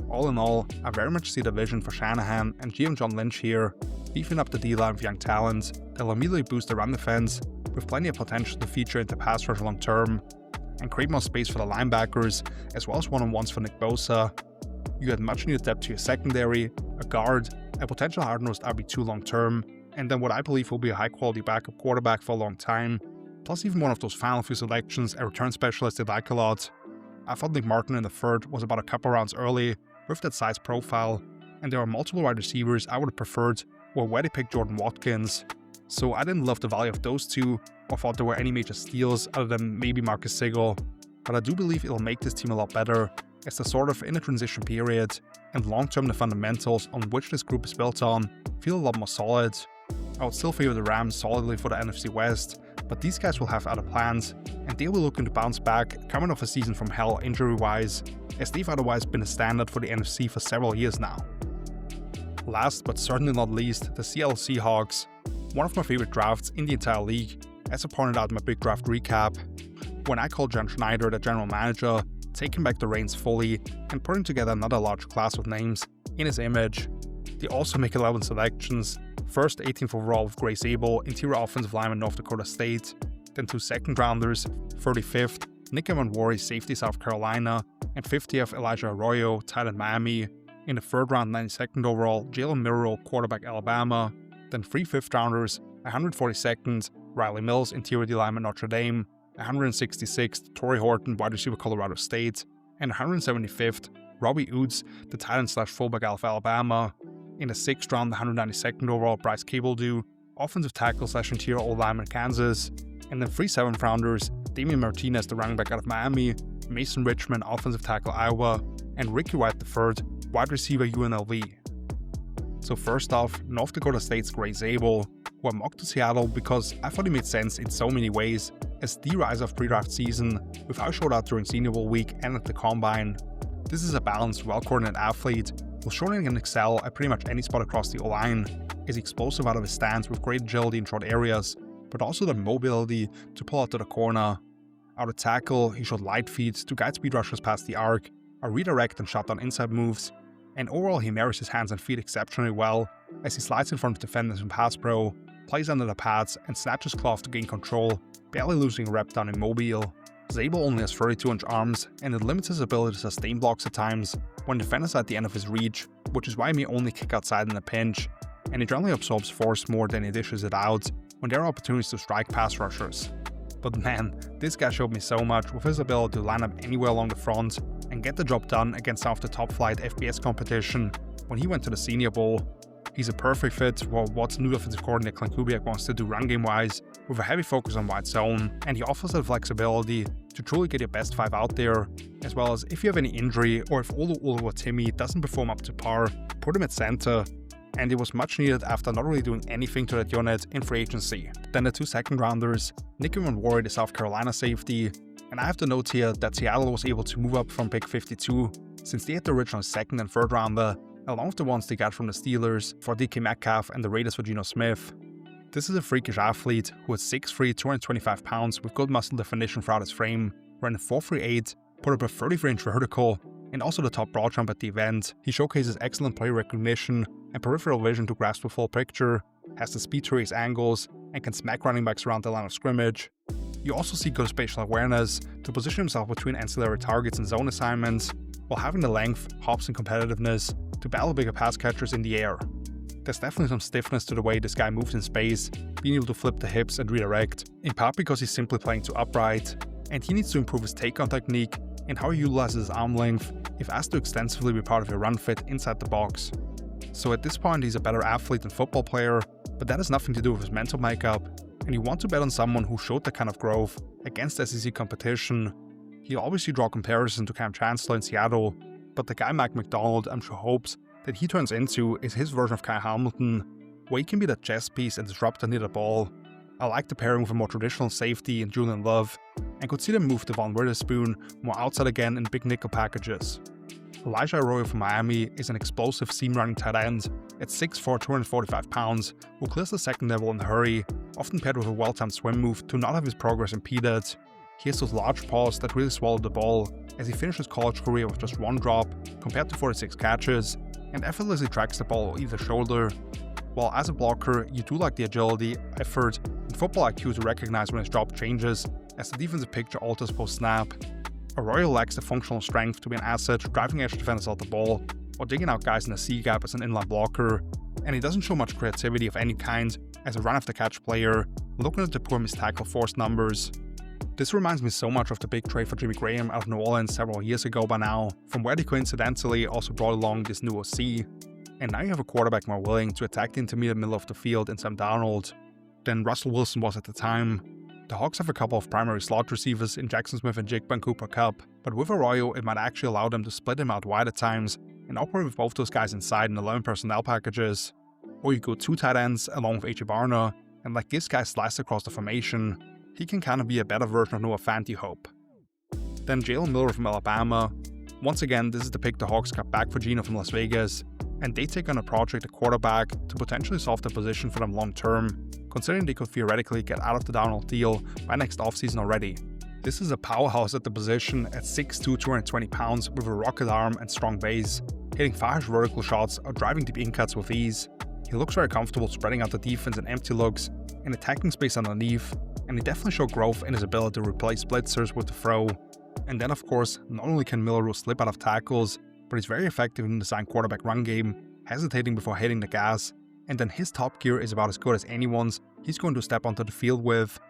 All in all, I very much see the vision for Shanahan and GM John Lynch here, beefing up the D-line with young talent that'll immediately boost the run defense, with plenty of potential to feature into pass rush long term, and create more space for the linebackers, as well as one-on-ones for Nick Bosa. You add much needed depth to your secondary, a guard, a potential hard-nosed RB2 long term, and then what I believe will be a high-quality backup quarterback for a long time, plus even one of those final few selections, a return specialist they like a lot. I thought Nick Martin in the third was about a couple rounds early, with that size profile, and there are multiple wide receivers I would have preferred or where they picked Jordan Watkins, so I didn't love the value of those two or thought there were any major steals other than maybe Marcus Sigel, but I do believe it'll make this team a lot better as they're sort of in a transition period, and long-term the fundamentals on which this group is built on feel a lot more solid. I would still favor the Rams solidly for the NFC West, but these guys will have other plans, and they will be looking to bounce back coming off a season from hell injury-wise, as they've otherwise been a standard for the NFC for several years now. Last but certainly not least, the Seattle Seahawks, one of my favorite drafts in the entire league, as I pointed out in my big draft recap, when I called John Schneider the general manager, taking back the reins fully and putting together another large class of names in his image. They also make 11 selections, first 18th overall with Grace Abel, interior offensive lineman North Dakota State, then 2 second rounders, 35th, Nick Evanwari, safety South Carolina, and 50th Elijah Arroyo, tight end Miami. In the 3rd round, 92nd overall, Jalen Milroe, quarterback Alabama, then 3 5th rounders, 142nd, Riley Mills, interior D lineman Notre Dame, 166th, Torrey Horton, wide receiver Colorado State, and 175th, Robbie Oots, the tight end / fullback out of Alabama. In the 6th round, 192nd overall, Bryce Cabeldue, offensive tackle / interior O-lineman Kansas, and then 3 7th rounders, Damian Martinez, the running back out of Miami, Mason Richmond, offensive tackle Iowa, and Ricky White III, wide receiver UNLV. So first off, North Dakota State's Grace Abel, who I mocked to Seattle because I thought he made sense in so many ways as the rise of pre-draft season, with how he showed out during Senior Bowl week and at the Combine. This is a balanced, well-coordinated athlete, who showing he can excel at pretty much any spot across the O-line, is explosive out of his stance with great agility in short areas, but also the mobility to pull out to the corner. Out of tackle, he showed light feet to guide speed rushers past the arc, a redirect and shotdown inside moves, and overall he marries his hands and feet exceptionally well as he slides in front of defenders in pass pro, plays under the pads, and snatches cloth to gain control, barely losing a rep down in Mobile. Zabel only has 32-inch arms, and it limits his ability to sustain blocks at times when defenders are at the end of his reach, which is why he may only kick outside in a pinch, and he generally absorbs force more than he dishes it out when there are opportunities to strike pass rushers. But man, this guy showed me so much with his ability to line up anywhere along the front and get the job done against some of the top flight FBS competition when he went to the Senior Bowl. He's a perfect fit for what new offensive coordinator Clint Kubiak wants to do run game wise, with a heavy focus on wide zone, and he offers the flexibility to truly get your best 5 out there, as well as if you have any injury or if Olu Oluwatimi doesn't perform up to par, put him at center. And it was much needed after not really doing anything to that unit in free agency. Then the 2 second rounders, Nick Evanwari, the South Carolina safety, and I have to note here that Seattle was able to move up from pick 52 since they had the original 2nd and 3rd rounder, along with the ones they got from the Steelers for DK Metcalf and the Raiders for Geno Smith. This is a freakish athlete who is 6'3", 225 pounds with good muscle definition throughout his frame, ran a 4.38, put up a 33-inch vertical, and also the top broad jump at the event. He showcases excellent play recognition and peripheral vision to grasp the full picture, has the speed to raise angles, and can smack running backs around the line of scrimmage. You also see good spatial awareness to position himself between ancillary targets and zone assignments, while having the length, hops, and competitiveness to battle bigger pass catchers in the air. There's definitely some stiffness to the way this guy moves in space, being able to flip the hips and redirect, in part because he's simply playing too upright, and he needs to improve his takedown technique and how he utilizes his arm length if asked to extensively be part of a run fit inside the box. So at this point he's a better athlete and football player, but that has nothing to do with his mental makeup, and you want to bet on someone who showed that kind of growth against SEC competition. He'll obviously draw comparison to Cam Chancellor in Seattle, but the guy Mike McDonald I'm sure hopes that he turns into is his version of Kyle Hamilton, where he can be that chess piece and disruptor near the ball. I like the pairing with a more traditional safety in Julian Love, and could see them move Devon Witherspoon more outside again in big nickel packages. Elijah Arroyo from Miami is an explosive seam-running tight end at 6'4", 245 pounds, who clears the second level in a hurry, often paired with a well-timed swim move to not have his progress impeded. He has those large paws that really swallow the ball, as he finished his college career with just one drop compared to 46 catches, and effortlessly tracks the ball on either shoulder. While as a blocker, you do like the agility, effort, and football IQ to recognize when his job changes as the defensive picture alters post-snap. Arroyo lacks the functional strength to be an asset driving edge defenders out the ball, or digging out guys in the C-gap as an inline blocker, and he doesn't show much creativity of any kind as a run-after-catch player, looking at the poor missed tackle force numbers. This reminds me so much of the big trade for Jimmy Graham out of New Orleans several years ago by now, from where they coincidentally also brought along this new OC. And now you have a quarterback more willing to attack the intermediate middle of the field in Sam Darnold than Russell Wilson was at the time. The Hawks have a couple of primary slot receivers in Jackson Smith and Jigba and Cooper Kupp, but with Arroyo it might actually allow them to split him out wide at times and operate with both those guys inside in 11 personnel packages. Or you go 2 tight ends along with A.J. Barner and let this guy slice across the formation. He can kinda be a better version of Noah Fant, you hope. Then Jalen Miller from Alabama. Once again, this is the pick the Hawks got back for Geno from Las Vegas, and they take on a project at quarterback to potentially solve the position for them long term, considering they could theoretically get out of the Darnold deal by next offseason already. This is a powerhouse at the position at 6'2", 220 pounds with a rocket arm and strong base, hitting far vertical shots or driving deep in-cuts with ease. He looks very comfortable spreading out the defense in empty looks and attacking space underneath, and he definitely showed growth in his ability to replace blitzers with the throw. And then of course, not only can Miller slip out of tackles, but he's very effective in the design quarterback run game, hesitating before hitting the gas, and then his top gear is about as good as anyone's he's going to step onto the field with.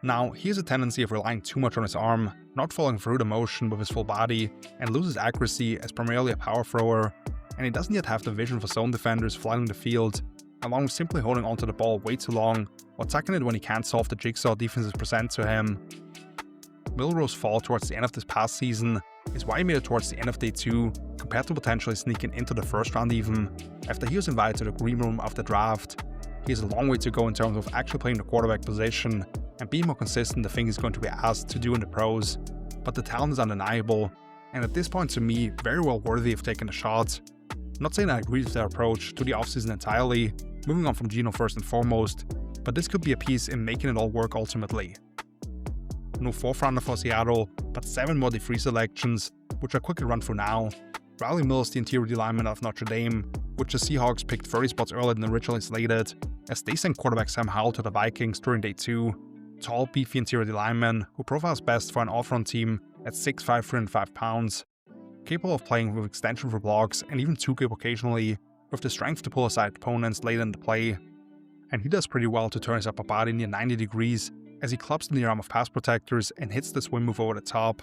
Now, he has a tendency of relying too much on his arm, not following through the motion with his full body, and loses accuracy as primarily a power thrower, and he doesn't yet have the vision for zone defenders flying the field, along with simply holding onto the ball way too long, or tucking it when he can't solve the jigsaw defenses present to him. Milroe's fall towards the end of this past season is why he made it towards the end of day 2, compared to potentially sneaking into the first round even, after he was invited to the green room after the draft. He has a long way to go in terms of actually playing the quarterback position and being more consistent the thing he's going to be asked to do in the pros, but the talent is undeniable, and at this point to me, very well worthy of taking a shot. Not saying I agree with their approach to the offseason entirely, moving on from Geno first and foremost, but this could be a piece in making it all work ultimately. No 4th rounder for Seattle, but 7 more day 3 selections, which I'll quickly run through now. Riley Mills, the interior D lineman out of Notre Dame, which the Seahawks picked 30 spots earlier than originally slated, as they sent quarterback Sam Howell to the Vikings during day 2. Tall, beefy interior D lineman, who profiles best for an off-run team at 6'5", 305 pounds. Capable of playing with extension for blocks and even 2-gap occasionally, with the strength to pull aside opponents late in the play. And he does pretty well to turn his upper body near 90 degrees as he clubs the near arm of pass protectors and hits the swim move over the top.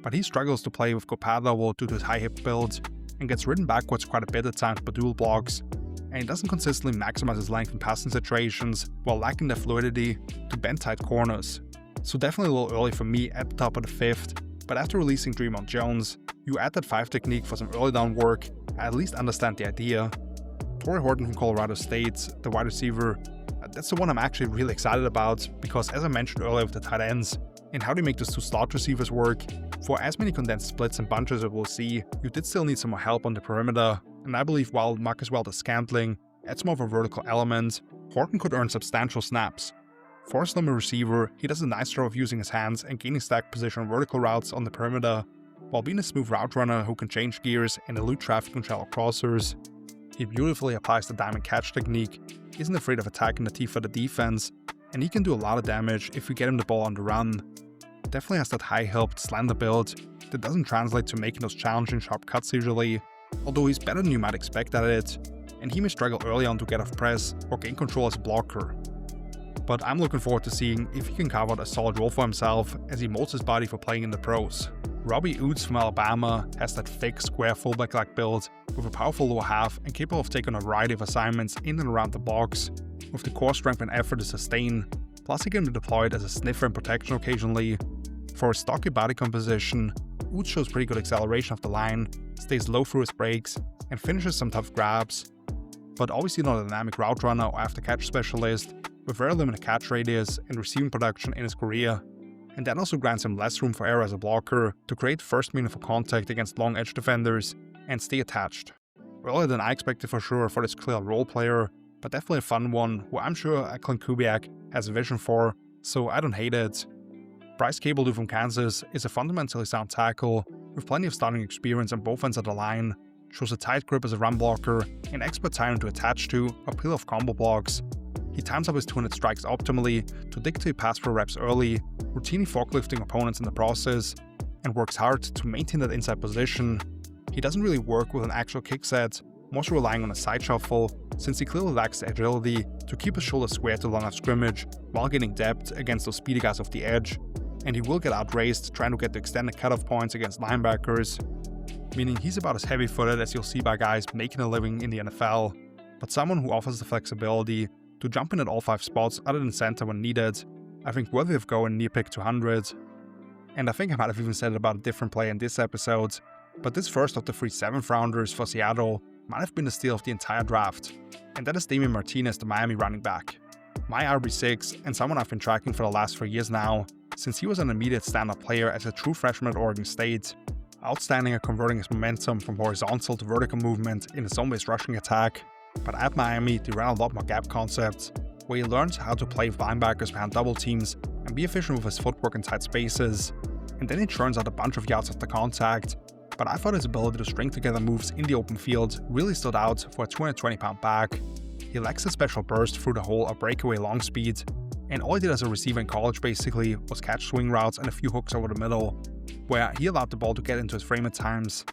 But he struggles to play with good pad level due to his high hip build, and gets ridden backwards quite a bit at times by dual blocks, and he doesn't consistently maximize his length in passing situations while lacking the fluidity to bend tight corners. So definitely a little early for me at the top of the 5th, but after releasing Dre'Mont Jones, you add that 5 technique for some early down work, I at least understand the idea. Torrey Horton from Colorado State, the wide receiver, that's the one I'm actually really excited about, because as I mentioned earlier with the tight ends, and how they make those 2 slot receivers work, for as many condensed splits and bunches as we'll see, you did still need some more help on the perimeter, and I believe while Marcus Waldes-Scantling adds more of a vertical element, Horton could earn substantial snaps. For a slimmer receiver, he does a nice job of using his hands and gaining stack position on vertical routes on the perimeter, While being a smooth route runner who can change gears and elude traffic on shallow crossers, he beautifully applies the diamond catch technique, isn't afraid of attacking the teeth for the defense, and he can do a lot of damage if you get him the ball on the run. Definitely has that high-hipped, slender build that doesn't translate to making those challenging sharp cuts usually, although he's better than you might expect at it, and he may struggle early on to get off press or gain control as a blocker. But I'm looking forward to seeing if he can carve out a solid role for himself as he molds his body for playing in the pros. Robbie Oots from Alabama has that thick, square fullback-like build with a powerful lower half and capable of taking a variety of assignments in and around the box, with the core strength and effort to sustain, plus he can be deployed as a sniffer and protection occasionally. For his stocky body composition, Oots shows pretty good acceleration off the line, stays low through his breaks, and finishes some tough grabs. But obviously not a dynamic route runner or after-catch specialist, with very limited catch radius and receiving production in his career. And that also grants him less room for error as a blocker to create first meaningful contact against long edge defenders and stay attached. Earlier than I expected for sure for this clear role player, but definitely a fun one who I'm sure Clint Kubiak has a vision for, so I don't hate it. Bryce Huff from Kansas is a fundamentally sound tackle with plenty of starting experience on both ends of the line, shows a tight grip as a run blocker and expert timing to attach to or peel off combo blocks. He times up his 200 strikes optimally to dictate pass pro reps early, routinely forklifting opponents in the process, and works hard to maintain that inside position. He doesn't really work with an actual kick set, mostly relying on a side shuffle, since he clearly lacks the agility to keep his shoulders square to line of scrimmage while gaining depth against those speedy guys off the edge, and he will get outraced trying to get the extended cutoff points against linebackers, meaning he's about as heavy-footed as you'll see by guys making a living in the NFL, but someone who offers the flexibility to jump in at all 5 spots other than center when needed, I think worthy of going near pick 200. And I think I might have even said it about a different player in this episode, but this first of the 3 7th rounders for Seattle might have been the steal of the entire draft, and that is Damian Martinez, the Miami running back. My RB6 and someone I've been tracking for the last 3 years now, since he was an immediate stand-up player as a true freshman at Oregon State, outstanding at converting his momentum from horizontal to vertical movement in a zone-based rushing attack. But at Miami, they ran a lot more gap concepts, where he learned how to play with linebackers behind double teams and be efficient with his footwork in tight spaces, and then he churns out a bunch of yards after contact. But I thought his ability to string together moves in the open field really stood out for a 220-pound back. He lacks a special burst through the hole or breakaway long speed, and all he did as a receiver in college basically was catch swing routes and a few hooks over the middle, where he allowed the ball to get into his frame at times.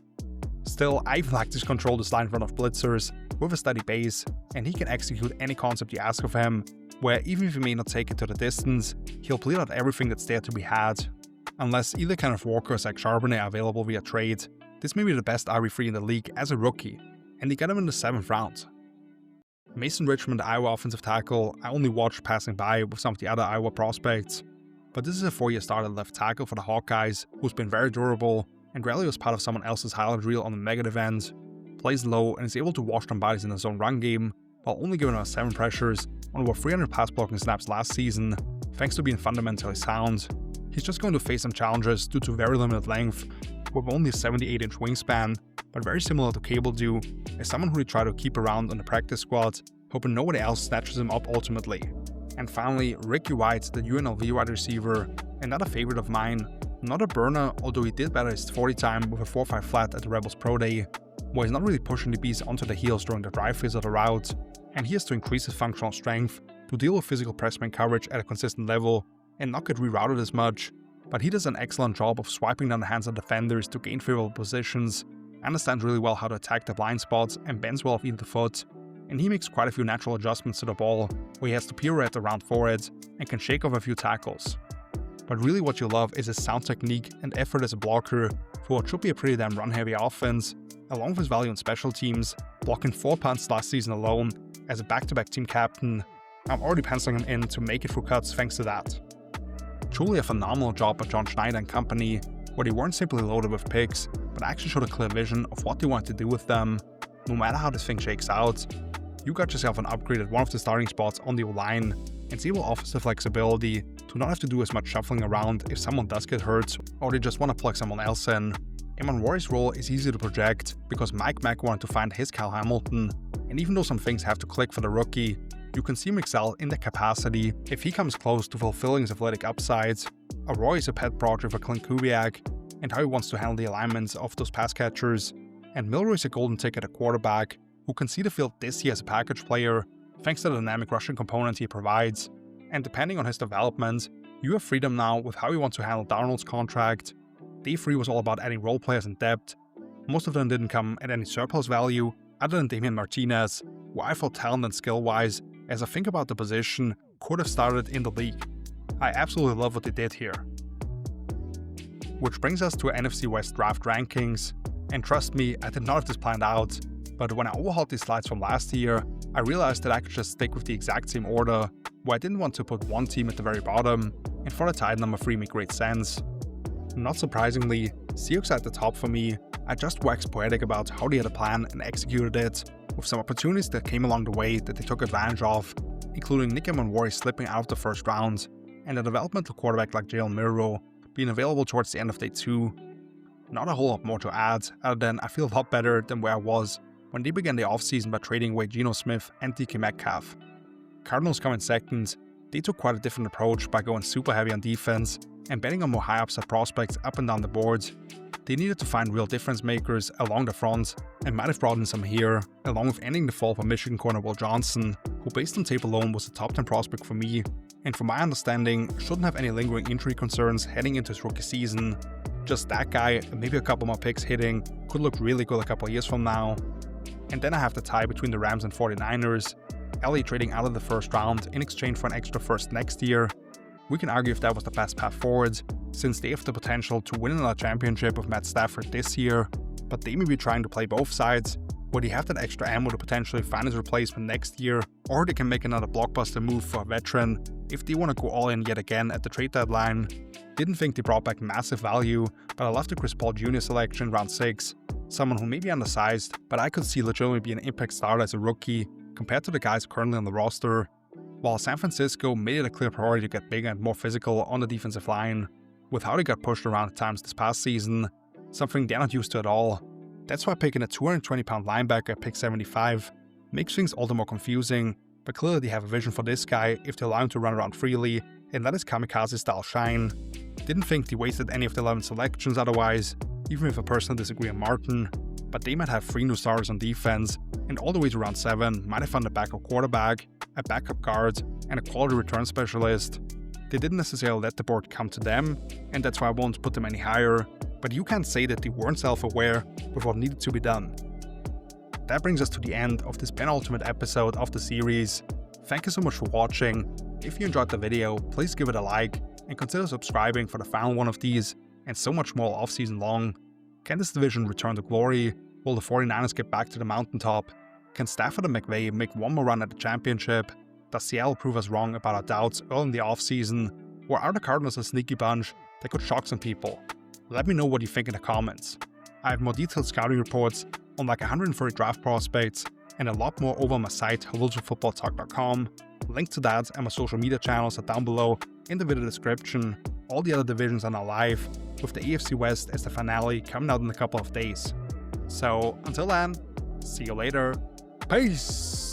Still, I even like to control this line in front of blitzers with a steady base, and he can execute any concept you ask of him, where even if he may not take it to the distance, he'll bleed out everything that's there to be had. Unless either Kenneth Walker or Zach Charbonnet are available via trade, this may be the best RB3 in the league as a rookie, and he got him in the 7th round. Mason Richmond, the Iowa offensive tackle, I only watched passing by with some of the other Iowa prospects, but this is a 4-year starter left tackle for the Hawkeyes who's been very durable and rarely was part of someone else's highlight reel on the negative end, plays low and is able to wash down bodies in his own run game while only giving out 7 pressures on over 300 pass blocking snaps last season, thanks to being fundamentally sound. He's just going to face some challenges due to very limited length, with only a 78-inch wingspan, but very similar to Cable do, as someone who they try to keep around on the practice squad, hoping nobody else snatches him up ultimately. And finally, Ricky White, the UNLV wide receiver, another favorite of mine. Not a burner, although he did better his 40 time with a 4.5 flat at the Rebels Pro Day, where he's not really pushing the beast onto the heels during the drive phase of the route, and he has to increase his functional strength to deal with physical pressman coverage at a consistent level and not get rerouted as much, but he does an excellent job of swiping down the hands of defenders to gain favorable positions, understands really well how to attack the blind spots and bends well off either foot, and he makes quite a few natural adjustments to the ball, where he has to pirouette around for it and can shake off a few tackles. But really what you love is his sound technique and effort as a blocker for what should be a pretty damn run-heavy offense, along with his value in special teams, blocking 4 punts last season alone as a back-to-back team captain. I'm already penciling him in to make it through cuts thanks to that. Truly a phenomenal job by John Schneider and company, where they weren't simply loaded with picks, but actually showed a clear vision of what they wanted to do with them. No matter how this thing shakes out, you got yourself an upgrade at one of the starting spots on the O-line, and Zebo offers the flexibility to not have to do as much shuffling around if someone does get hurt or they just want to plug someone else in. Amon Roy's role is easy to project because Mike Mack wanted to find his Kyle Hamilton, and even though some things have to click for the rookie, you can see him excel in that capacity if he comes close to fulfilling his athletic upsides. Roy is a pet project for Clint Kubiak, and how he wants to handle the alignments of those pass catchers. And Milroy's a golden ticket at quarterback who can see the field this year as a package player thanks to the dynamic rushing component he provides. And depending on his development, you have freedom now with how you want to handle Darnold's contract. Day 3 was all about adding role players in depth. Most of them didn't come at any surplus value other than Damian Martinez, who I thought talent and skill-wise, as I think about the position, could have started in the league. I absolutely love what they did here. Which brings us to NFC West draft rankings, and trust me, I did not have this planned out, but when I overhauled these slides from last year, I realized that I could just stick with the exact same order, where I didn't want to put one team at the very bottom, and for the tight number 3 made great sense. Not surprisingly, Seahawks at the top for me. I just waxed poetic about how they had a plan and executed it, with some opportunities that came along the way that they took advantage of, including Nick Monroe slipping out of the first round, and a developmental quarterback like Jalen Milroe being available towards the end of day 2. Not a whole lot more to add, other than I feel a lot better than where I was when they began the offseason by trading away Geno Smith and DK Metcalf. Cardinals come in second. They took quite a different approach by going super heavy on defense and betting on more high upside prospects up and down the board. They needed to find real difference makers along the front and might have brought in some here, along with ending the fall for Michigan corner Will Johnson, who based on tape alone was a top 10 prospect for me, and from my understanding shouldn't have any lingering injury concerns heading into his rookie season. Just that guy and maybe a couple more picks hitting could look really good a couple of years from now. And then I have the tie between the Rams and 49ers, LA trading out of the first round in exchange for an extra first next year. We can argue if that was the best path forward, since they have the potential to win another championship with Matt Stafford this year, but they may be trying to play both sides, where they have that extra ammo to potentially find his replacement next year, or they can make another blockbuster move for a veteran if they want to go all in yet again at the trade deadline. Didn't think they brought back massive value, but I love the Chris Paul Jr. selection round 6, someone who may be undersized, but I could see legitimately be an impact starter as a rookie compared to the guys currently on the roster. While San Francisco made it a clear priority to get bigger and more physical on the defensive line, with how they got pushed around at times this past season, something they're not used to at all. That's why picking a 220-pound linebacker at pick 75 makes things all the more confusing, but clearly they have a vision for this guy if they allow him to run around freely and let his kamikaze style shine. Didn't think they wasted any of the 11 selections otherwise, even if I personally disagree on Martin, but they might have 3 new starters on defense, and all the way to round 7 might have found a backup quarterback, a backup guard, and a quality return specialist. They didn't necessarily let the board come to them, and that's why I won't put them any higher, but you can't say that they weren't self-aware with what needed to be done. That brings us to the end of this penultimate episode of the series. Thank you so much for watching. If you enjoyed the video, please give it a like, and consider subscribing for the final one of these, and so much more off-season long. Can this division return to glory? Will the 49ers get back to the mountaintop? Can Stafford and McVay make one more run at the championship? Does Seattle prove us wrong about our doubts early in the offseason? Or are the Cardinals a sneaky bunch that could shock some people? Let me know what you think in the comments. I have more detailed scouting reports on like 130 draft prospects and a lot more over on my site, Footballtalk.com. Link to that and my social media channels are down below in the video description. All the other divisions are now live, with the AFC West as the finale coming out in a couple of days. So until then, see you later. Peace!